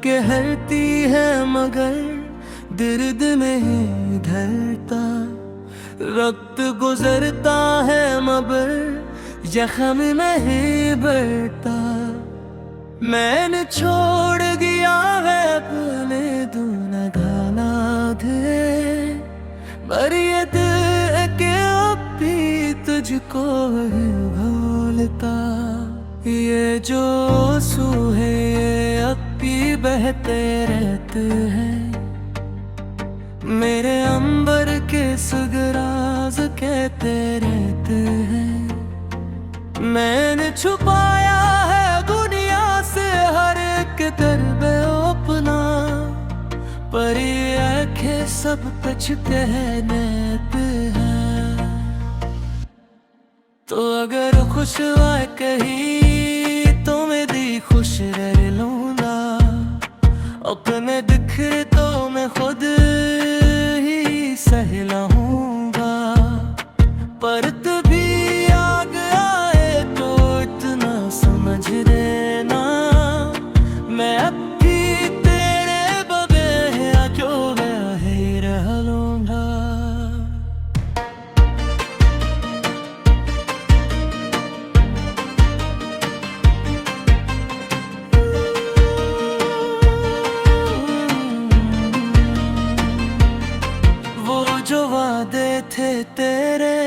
कहती है मगर दर्द नहीं धरता। वक्त गुजरता है मगर जख्म नहीं बढ़ता। मैंने छोड़ दिया है अपने दूना गाना दे, पर ये दिल के अब भी तुझको ही भूलता। ये जो आंसू है ये अब भी बहते रहते हैं, मेरे अंबर के सुगराज कहते रहते हैं। मैंने छुपाया है दुनिया से हर एक दर्द अपना, पर ये आंखें सब कुछ कहने पे है। तो अगर खुश आए कहीं तो मैं दी खुश रह लूंगा। अपने बिखरे तो मैं खुद ही सहलाऊंगा, पर तभी आग आए तो इतना समझ लेना, मैं अब भी तेरे बगैर जो है रह लूंगा। जो वादे थे तेरे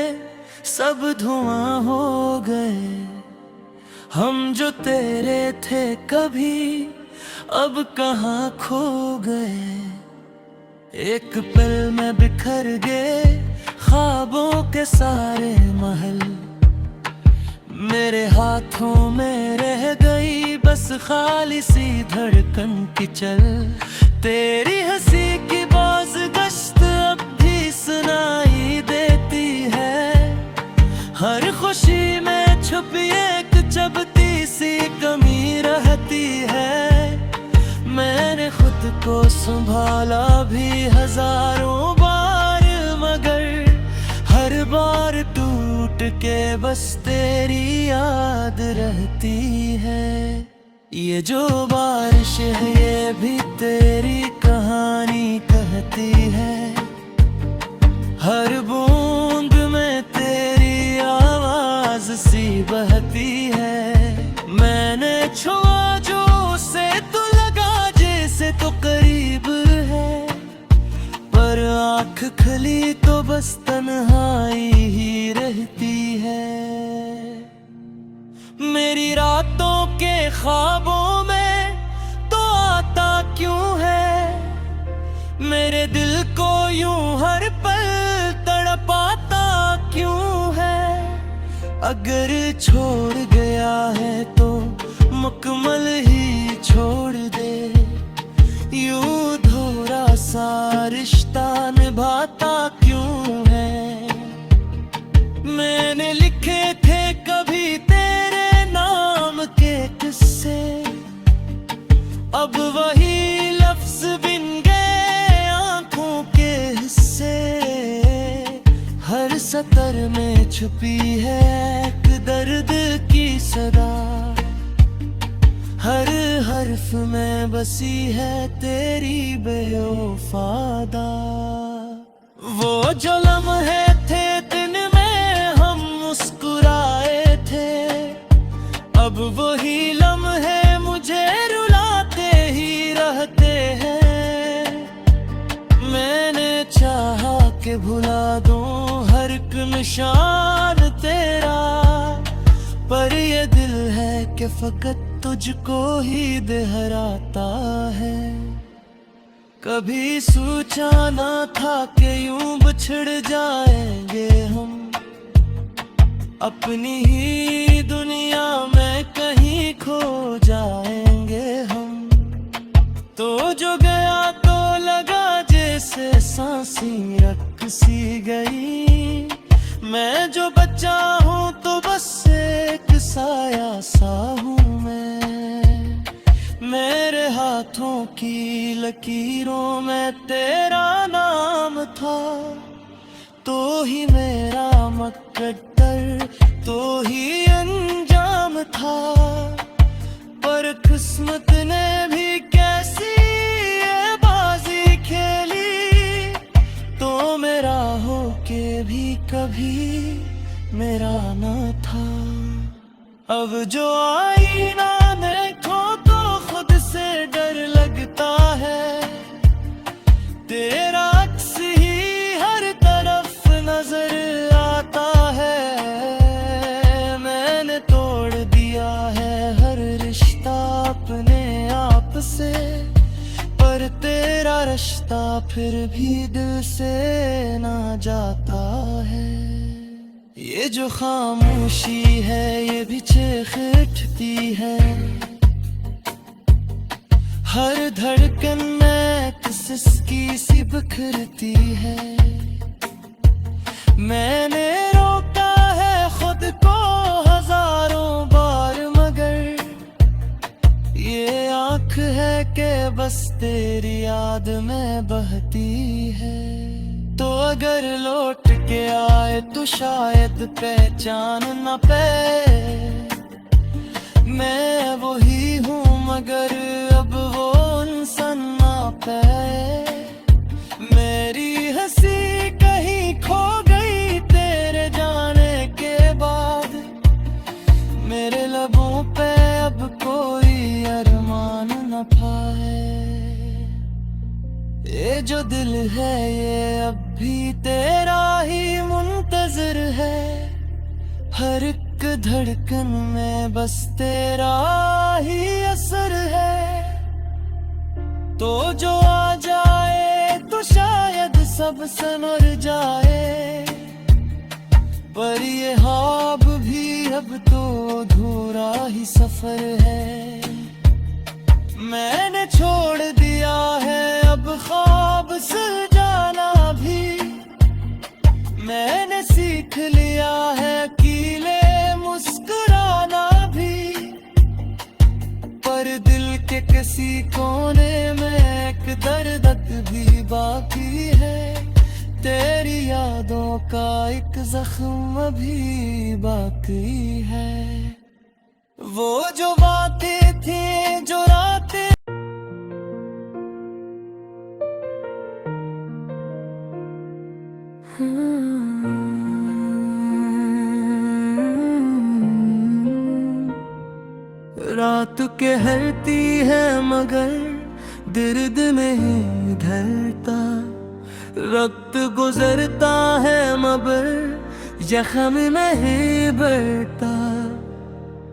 सब धुआं हो गए, हम जो तेरे थे कभी अब कहाँ खो गए। एक पल में बिखर गए ख्वाबों के सारे महल, मेरे हाथों में रह गई बस खाली सी धड़कन की चल। तेरी हंसी की बाज गश्त अब भी सुनाई देती है, हर खुशी में छुपी एक चबती सी कमी रहती है। मैंने खुद को संभाला भी हजारों बार, मगर हर बार टूट के बस तेरी याद रहती है। ये जो बारिश है ये भी तेरी कहानी कहती है, हर बूंद में तेरी आवाज सी बहती है। मैंने छुआ जो उसे तो लगा जैसे तो करीब है, पर आँख खुली तो बस तन्हाई ही रहती है। मेरी रातों के ख्वाबों में तो आता क्यों है, मेरे दिल को यूं हर पल तड़पाता क्यों है। अगर छोड़ गया है तो मुकम्मल ही छोड़ दे, यूं धोरा सा रिश्ता निभाता क्यों है। मैंने लिखे थे कभी तेरे नाम के किस्से, अब वही लफ्ज बिन गए आंखों के हिस्से। हर सतर में छुपी है एक दर्द की सदा, हर हर्फ में बसी है तेरी बेवफादा। वो जो लम्हे थे दिन में हम मुस्कुराए थे, अब वही लम्हे मुझे रुलाते ही रहते हैं। मैंने चाहा कि भुला दूं हर एक निशान तेरा, पर ये दिल है कि फकत तुझको ही दोहराता है। कभी सोचा ना था कि यूं बिछड़ जाएंगे हम, अपनी ही दुनिया में कहीं खो जाएंगे हम। तो जो गया तो लगा जैसे सांसें रख सी गई, मैं जो बचा हूँ तो बस एक साया सा हूँ मैं। मेरे हाथों की लकीरों में तेरा नाम था, तो ही मेरा मुकद्दर तो ही अंजाम था। पर किस्मत ने भी कैसे मेरा न था। अब जो आईना देखो तो खुद से डर लगता है, तेरा अक्स ही हर तरफ नजर आता है। मैंने तोड़ दिया है हर रिश्ता अपने आप से, पर तेरा रिश्ता फिर भी दिल से ना जाता है। ये जो खामोशी है ये भी चीख उठती है, हर धड़कन में किसकी सी बिखरती है। मैंने रोका है खुद को हजारों बार, मगर ये आँख है कि बस तेरी याद में बहती है। तो अगर लौट के आए तो शायद पहचान न पाए, मैं वही हूँ मगर अब वो इंसान ना पाए। मेरी हंसी कहीं खो गई तेरे जाने के बाद, मेरे लबों पे अब कोई अरमान न पाए। ये जो दिल है ये अब भी तेरा ही मुंतज़िर है, हर एक धड़कन में बस तेरा ही असर है। तो जो आ जाए तो शायद सब संवर जाए, पर ये ख्वाब भी अब तो अधूरा ही सफर है। मैंने छोड़ दिया है अब ख्वाब सजाना भी, मैंने सीख लिया है अकेले मुस्कुराना भी, पर दिल के किसी कोने में एक दर्द भी बाकी है। तेरी यादों का एक जख्म अभी बाकी है। वो जो बातें थी जो रातें रात कहती है मगर दर्द में ही ढलता, वक्त गुजरता है मगर जख्म नहीं बढ़ता।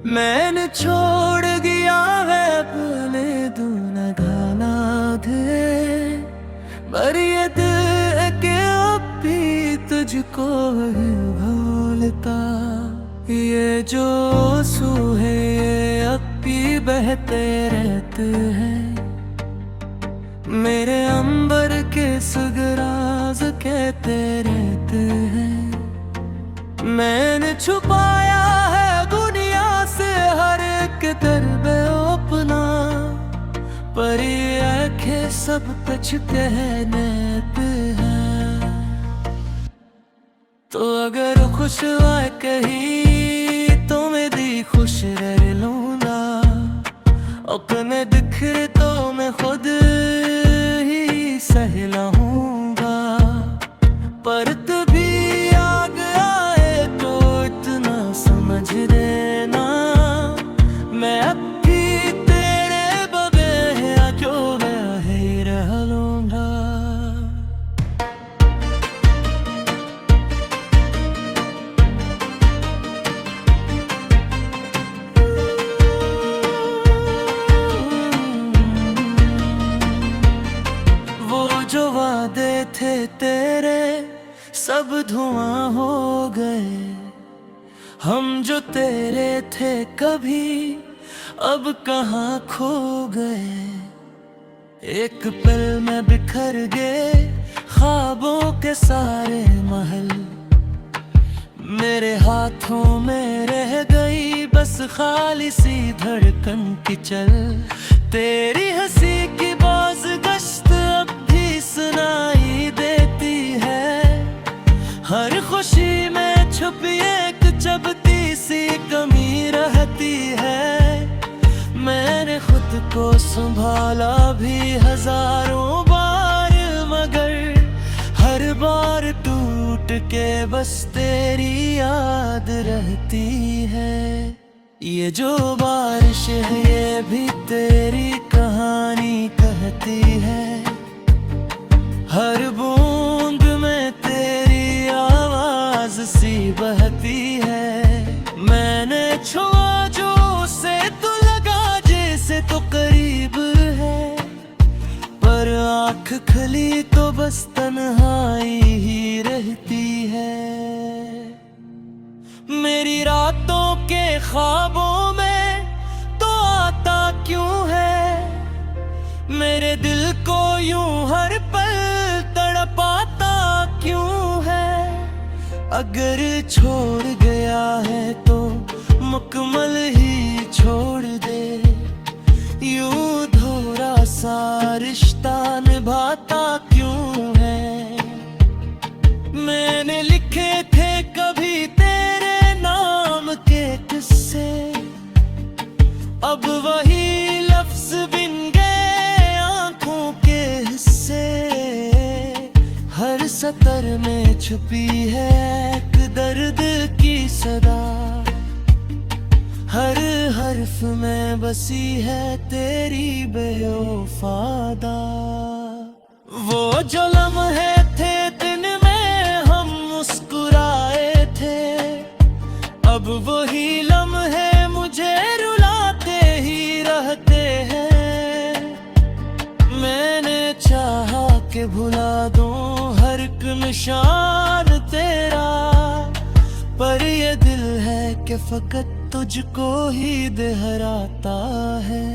मैंने छोड़ दिया है अपने दूना गाना दे, पर ये दिल के अब भी तुझको ही भूलता। ये जो आंसू है ये अब भी बहते रहते हैं, मेरे अंबर के सुगराज कहते रहते हैं। मैंने छुपाया है दुनिया से हर एक दर्द अपना, पर ये आँखें सब कुछ कहने पे हैं। तो अगर खुश हुआ कहीं तो मेरी खुश रह लूंगा, अपने बिखरे तो मैं खुद ही सह लूंगा। पर तभी आग आए तो इतना समझ लेना, मैं अब भी तेरे बगैर जो है रह लूंगा। जो वादे थे तेरे सब धुआं हो गए, हम जो तेरे थे कभी अब कहाँ खो गए। एक पल में बिखर गए ख्वाबों के सारे महल, मेरे हाथों में रह गई बस खाली सी धड़कन की चल। तेरी हंसी की बाज गश्त अब भी सुनाई देती है, हर खुशी में छुपी एक चबती सी कमी रहती है। मैंने खुद को संभाला भी हजारों बार, मगर हर बार टूट के बस तेरी याद रहती है। ये जो बारिश है ये भी तेरी कहानी कहती है। हर बूंद में तेरी आवाज सी बहती है। मैंने छुआ जो उसे तो लगा जैसे तो करीब है, पर आँख खुली तो बस तन्हाई ही रहती है। मेरी रातों के ख्वाबों में तो आता क्यों है, मेरे दिल को यूं हर पल तड़पाता क्यों है। अगर छोड़ गया है तो मुकम्मल ही छोड़ दे, यूं धोरा सा रिश्ता निभाता क्यों है। मैंने लिखे थे कभी तेरे नाम के किस्से, अब वही लफ्ज बिन गए आंखों के हिस्से। हर सतर में छुपी है एक दर्द की सदा, हर हर्फ में बसी है तेरी बेवफादा। वो जो लम्हे थे दिन में हम मुस्कुराए थे, अब वही लम्हे मुझे रुलाते ही रहते हैं। मैंने चाहा कि भुला दूं हर एक निशान तेरा, पर ये दिल है कि फकत तुझको ही दोहराता है।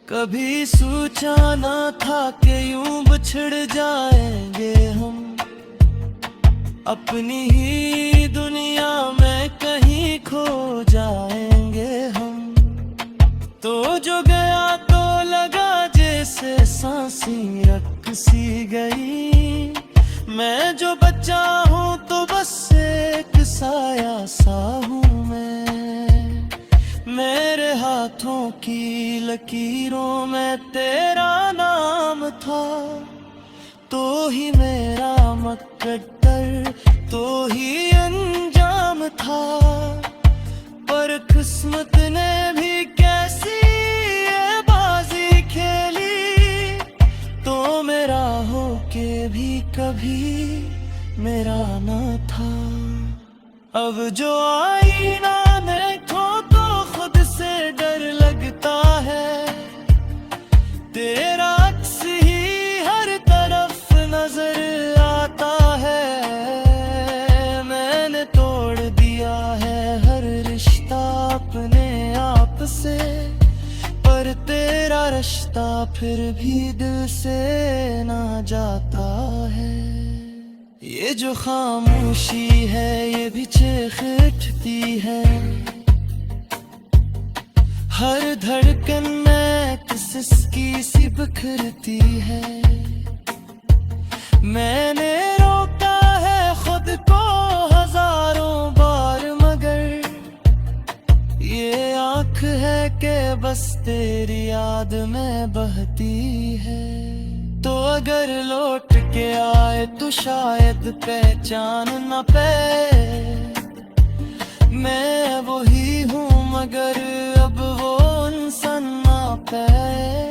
कभी सोचा ना था कि यूं बिछड़ जाएंगे हम, अपनी ही दुनिया में कहीं खो जाएंगे हम। तो जो गया तो लगा जैसे सांसें रख सी गई, मैं जो बचा हूँ तो बस एक साया सा हूँ मैं। मेरे हाथों की लकीरों में तेरा नाम था, तो ही मेरा मुकद्दर तो ही अंजाम था। पर किस्मत ने भी कैसी ये बाजी खेली, तो मेरा हो के भी कभी मेरा ना था। अब जो आईना देखो तो खुद से डर लगता है, तेरा अक्स ही हर तरफ नजर आता है। मैंने तोड़ दिया है हर रिश्ता अपने आप से, पर तेरा रिश्ता फिर भी दिल से ना जाता है। ये जो खामोशी है ये भी चीख उठती है, हर धड़कन में किसकी सी बिखरती है। मैंने रोका है खुद को हजारों बार, मगर ये आँख है कि बस तेरी याद में बहती है। तो अगर लौट के आए तो शायद पहचान न पाए, मैं वही हूँ मगर अब वो इंसान ना पाए।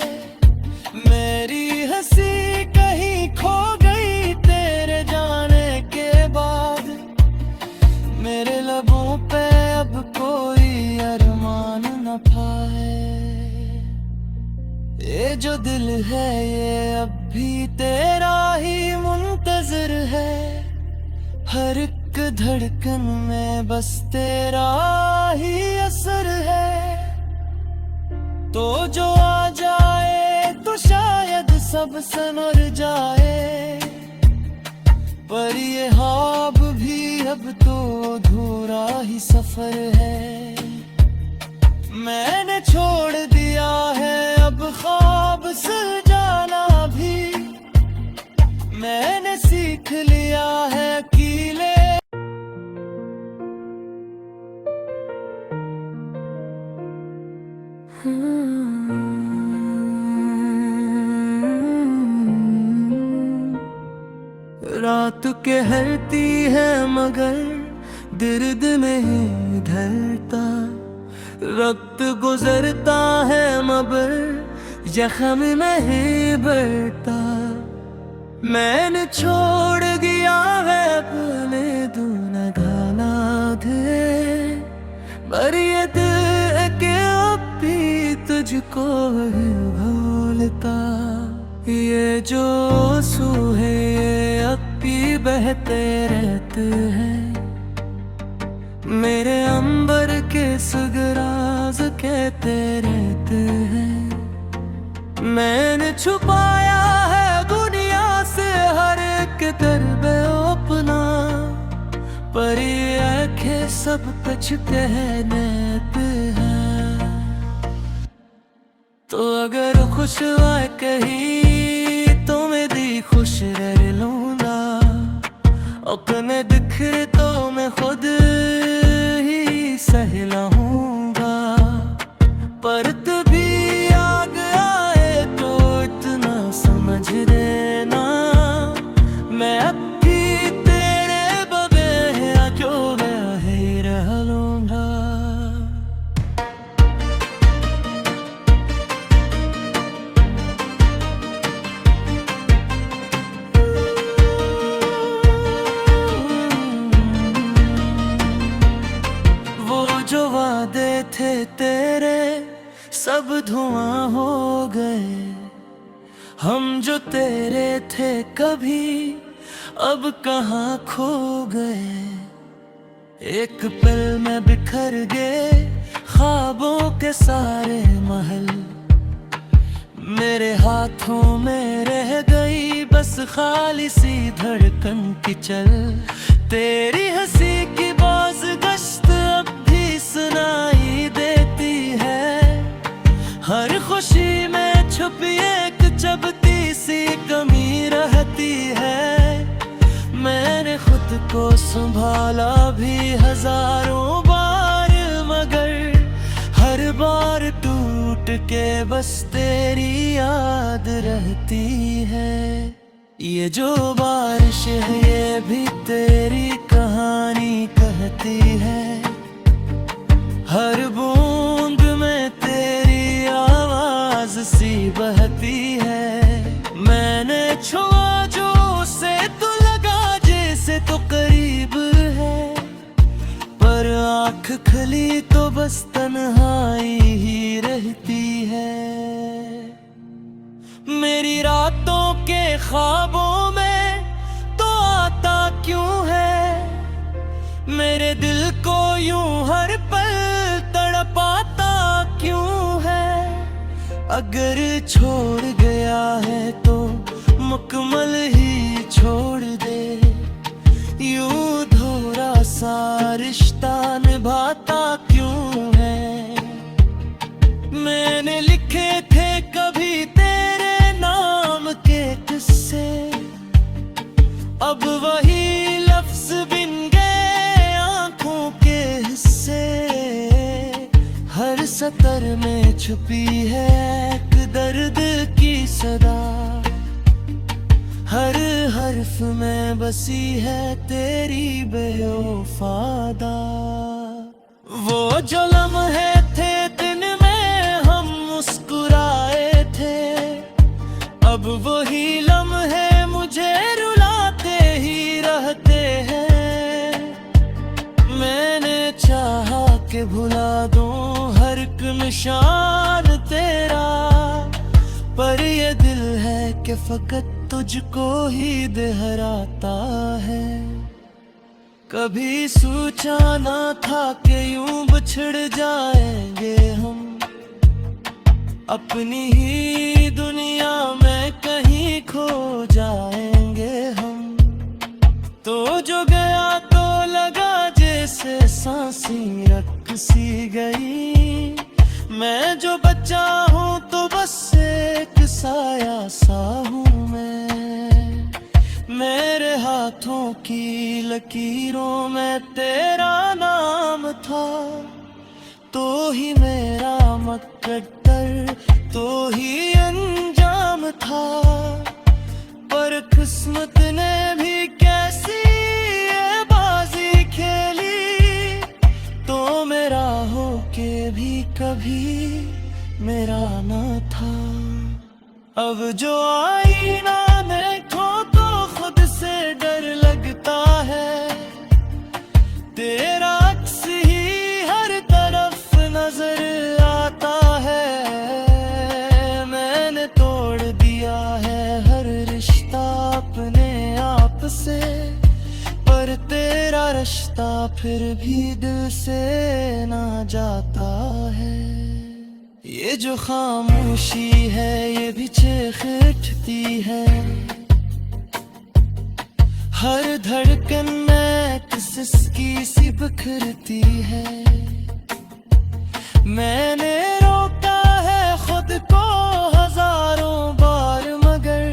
मेरी हंसी कहीं खो गई तेरे जाने के बाद, मेरे लबों पे अब कोई अरमान न पाए। ये जो दिल है ये अब भी तेरा ही मुंतजर है, हर एक धड़कन में बस तेरा ही असर है। तो जो आ जाए तो शायद सब संवर जाए, पर ये ख्वाब भी अब तो अधूरा ही सफर है। मैंने छोड़ दिया है अब ख्वाब सजाना भी, मैंने सीख लिया है अकेले। रात कहती है मगर दर्द में ही ढलता, रक्त गुजरता है मगर जख्म में ही बढ़ता। मैंने छोड़ दिया है अपने दूना गाना दे, पर ये दिल के अब भी तुझको ही भूलता। ये जो आंसू है ये अब भी बहते रहते हैं, मेरे अंबर के सुगराज कहते रहते हैं। मैंने छुपाया है दुनिया से हर एक दर्द अपना, पर ये आंखें सब कुछ कहने पे हैं। तो अगर खुश हुआ कहीं तो मैं दी खुश रह लूंगा, अपने दिखरे तो मैं खुद ही सहलाऊंगा। पर तभी आग आए तो इतना समझ लेना, मैं अब भी तेरे बगैर जो है रह लूंगा। जो वादे थे तेरे सब धुआं हो गए, हम जो तेरे थे कभी अब कहाँ खो गए। एक पल में बिखर गए ख्वाबों के सारे महल, मेरे हाथों में रह गई बस खाली सी धड़कन की चल। तेरी हंसी की बाज गश्त अब भी सुनाई देती है, हर खुशी में छुपी एक चबती सी कमी रहती है। मैंने खुद को संभाला भी हजारों बार, मगर हर बार टूट के बस तेरी याद रहती है। ये जो बारिश है ये भी तेरी कहानी कहती है, हर बूंद में तेरी आवाज सी बहती है। मैंने छुआ जो उसे तो लगा जैसे तो करीब है, पर आँख खुली तो बस तन्हाई ही रहती है। मेरी रातों के ख्वाबों में तो आता क्यों है, मेरे दिल को यूं हर पल तड़पाता क्यों है। अगर छोड़ गया है तो मुकम्मल ही छोड़ दे, यूं थोड़ा सा रिश्ता निभाता क्यों है। मैंने लिखे थे कभी तेरे नाम के किस्से, अब वही लफ्ज बिन गए आंखों के हिस्से। हर सतर में छुपी है एक दर्द की सदा, हर हर्फ में बसी है तेरी बेवफादा। वो जो लम्हे थे दिन में हम मुस्कुराए थे, अब वही लम्हे मुझे रुलाते ही रहते हैं। मैंने चाहा कि भुला दूं हर एक निशान तेरा, पर ये दिल है कि फकत तुझको ही दोहराता है। कभी सोचा ना था कि यूं बिछड़ जाएंगे हम, अपनी ही दुनिया में कहीं खो जाएंगे हम। तो जो गया तो लगा जैसे सांसें रख सी गई, मैं जो बचा हूँ तो बस एक साया सा हूँ मैं। मेरे हाथों की लकीरों में तेरा नाम था, तो ही मेरा मकद्दर तो ही अंजाम था। पर किस्मत ने भी भी मेरा न था। अब जो आईना देखो तो खुद से डर लगता है, तेरा अक्स ही हर तरफ नजर आता है। मैंने तोड़ दिया है हर रिश्ता अपने आप से, पर तेरा रिश्ता फिर भी दिल से ना जाता है। ये जो खामोशी है ये भी चीख उठती है, हर धड़कन में किसकी सी बिखरती है। मैंने रोका है खुद को हजारों बार, मगर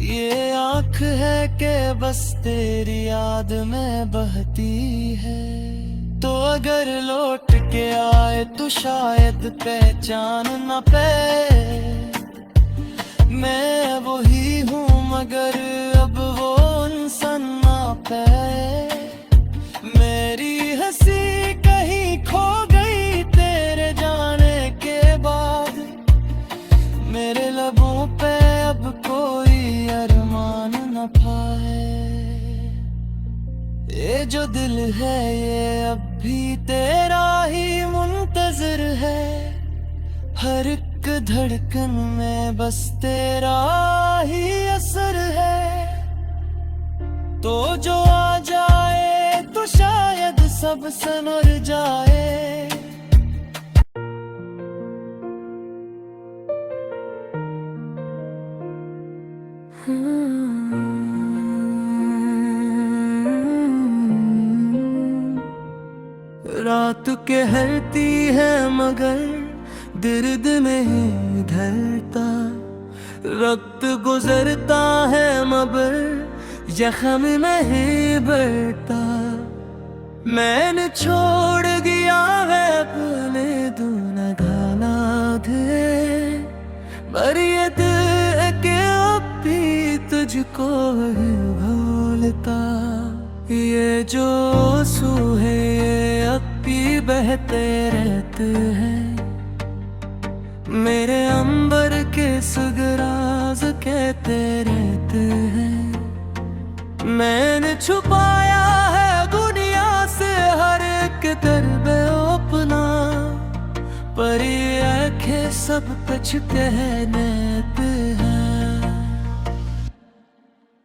ये आँख है कि बस तेरी याद में बहती है। तो अगर लौट के आए तो शायद पहचान न पाए, मैं वही हूँ मगर अब वो इंसान ना पाए। मेरी हंसी कहीं खो गई तेरे जाने के बाद, मेरे लबों पे अब कोई अरमान न पाए। ये जो दिल है ये अब भी तेरा ही मुंतजर है, हर एक धड़कन में बस तेरा ही असर है। तो जो आ जाए तो शायद सब संवर जाए। रात कहती है मगर दर्द में ही ढलता, वक्त गुजरता है मगर जख्म में ही बढ़ता। मैंने छोड़ दिया है अपने दूना गाना दे, पर ये दिल के अब भी तुझको ही भूलता। ये जो आंसू है ये अब भी बहते रहते हैं, मेरे अंबर के सुगराज कहते रहते हैं। मैंने छुपाया है दुनिया से हर एक दर्द अपना, पर ये आंखें सब कुछ कहने हैं।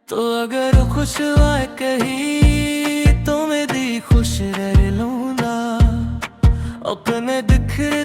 तो अगर खुश हुआ कहीं तो मैं दी खुश रह लूंगा, अपने बिखरे